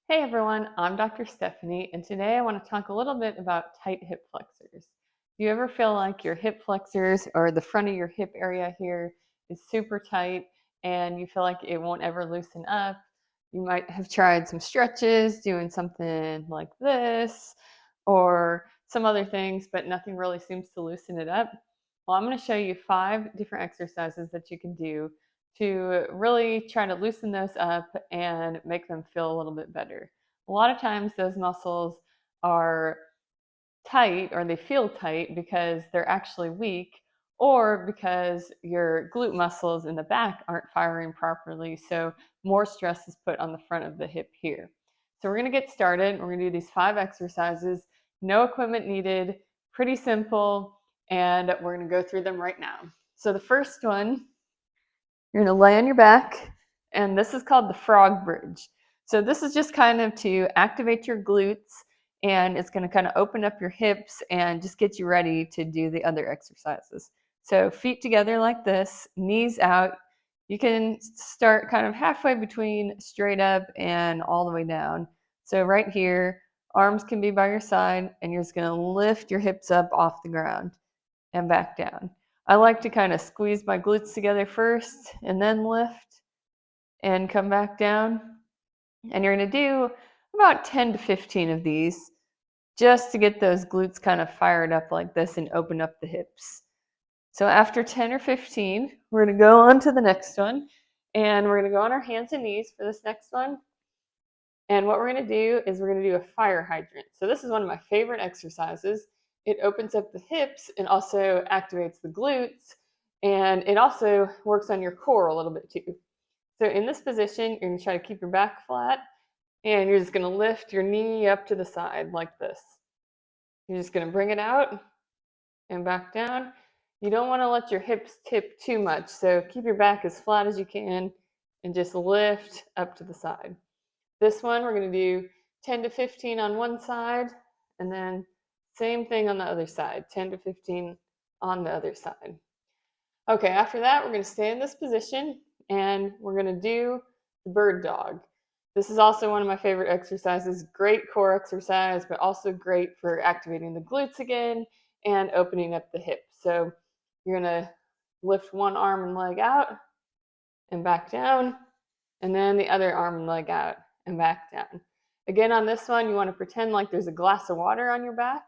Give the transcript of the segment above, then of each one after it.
Hey everyone, I'm Dr. Stephanie, and today I want to talk a little bit about tight hip flexors. Do you ever feel like your hip flexors or the front of your hip area here is super tight and you feel like it won't ever loosen up? You might have tried some stretches, doing something like this, or some other things, but nothing really seems to loosen it up. Well, I'm going to show you 5 different exercises that you can do to really try to loosen those up and make them feel a little bit better. A lot of times those muscles are tight or they feel tight because they're actually weak or because your glute muscles in the back aren't firing properly. So more stress is put on the front of the hip here. So we're going to get started. We're going to do these 5 exercises, no equipment needed, pretty simple, and we're going to go through them right now. So the first one, you're going to lay on your back, and this is called the frog bridge. So this is just kind of to activate your glutes, and it's going to kind of open up your hips and just get you ready to do the other exercises. So feet together like this, knees out. You can start kind of halfway between straight up and all the way down. So right here, arms can be by your side, and you're just going to lift your hips up off the ground and back down. I like to kind of squeeze my glutes together first and then lift and come back down. And you're going to do about 10 to 15 of these just to get those glutes kind of fired up like this and open up the hips. So after 10 or 15, we're going to go on to the next one. And we're going to go on our hands and knees for this next one. And what we're going to do is we're going to do a fire hydrant. So this is one of my favorite exercises. It opens up the hips and also activates the glutes, and it also works on your core a little bit too. So in this position, you're going to try to keep your back flat, and you're just going to lift your knee up to the side like this. You're just going to bring it out and back down. You don't want to let your hips tip too much, so keep your back as flat as you can and just lift up to the side. This one, we're going to do 10 to 15 on one side, and then same thing on the other side, 10 to 15 on the other side. Okay, after that, we're going to stay in this position, and we're going to do the bird dog. This is also one of my favorite exercises, great core exercise, but also great for activating the glutes again and opening up the hips. So you're going to lift one arm and leg out and back down, and then the other arm and leg out and back down. Again, on this one, you want to pretend like there's a glass of water on your back.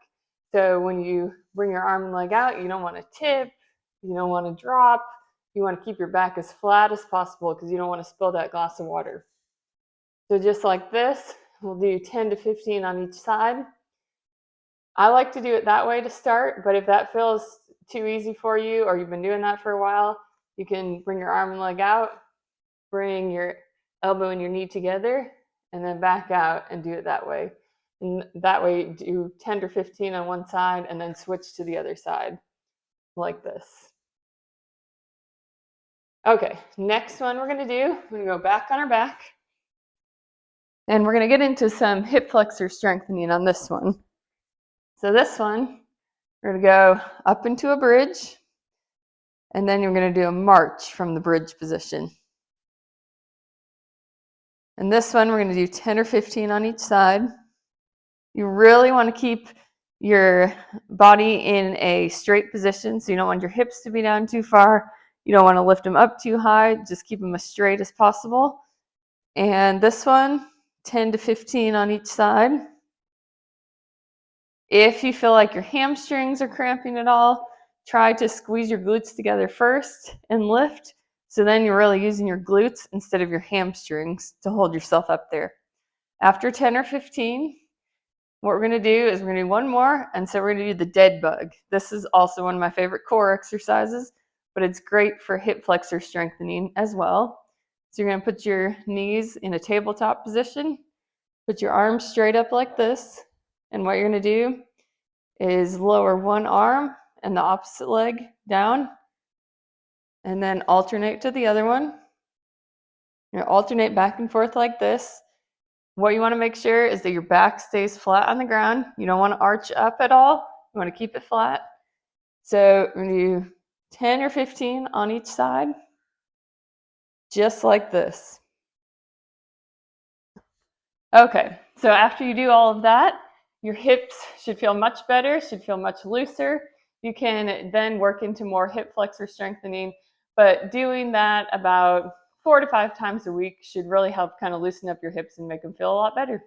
So when you bring your arm and leg out, you don't want to tip, you don't want to drop. You want to keep your back as flat as possible because you don't want to spill that glass of water. So just like this, we'll do 10 to 15 on each side. I like to do it that way to start, but if that feels too easy for you or you've been doing that for a while, you can bring your arm and leg out, bring your elbow and your knee together, and then back out and do it that way. And that way, do 10 to 15 on one side and then switch to the other side like this. Okay, next one we're going to do, we're going to go back on our back. And we're going to get into some hip flexor strengthening on this one. So this one, we're going to go up into a bridge, and then you're going to do a march from the bridge position. And this one, we're going to do 10 or 15 on each side. You really want to keep your body in a straight position, so you don't want your hips to be down too far. You don't want to lift them up too high. Just keep them as straight as possible. And this one, 10 to 15 on each side. If you feel like your hamstrings are cramping at all, try to squeeze your glutes together first and lift. So then you're really using your glutes instead of your hamstrings to hold yourself up there. After 10 or 15, what we're going to do is we're going to do one more, and so we're going to do the dead bug. This is also one of my favorite core exercises, but it's great for hip flexor strengthening as well. So you're going to put your knees in a tabletop position, put your arms straight up like this, and what you're going to do is lower one arm and the opposite leg down, and then alternate to the other one. You're going to alternate back and forth like this. What you want to make sure is that your back stays flat on the ground. You don't want to arch up at all. You want to keep it flat. So we're going to do 10 or 15 on each side, just like this. Okay, so after you do all of that, your hips should feel much better, should feel much looser. You can then work into more hip flexor strengthening, but doing that about 4 to 5 times a week should really help kind of loosen up your hips and make them feel a lot better.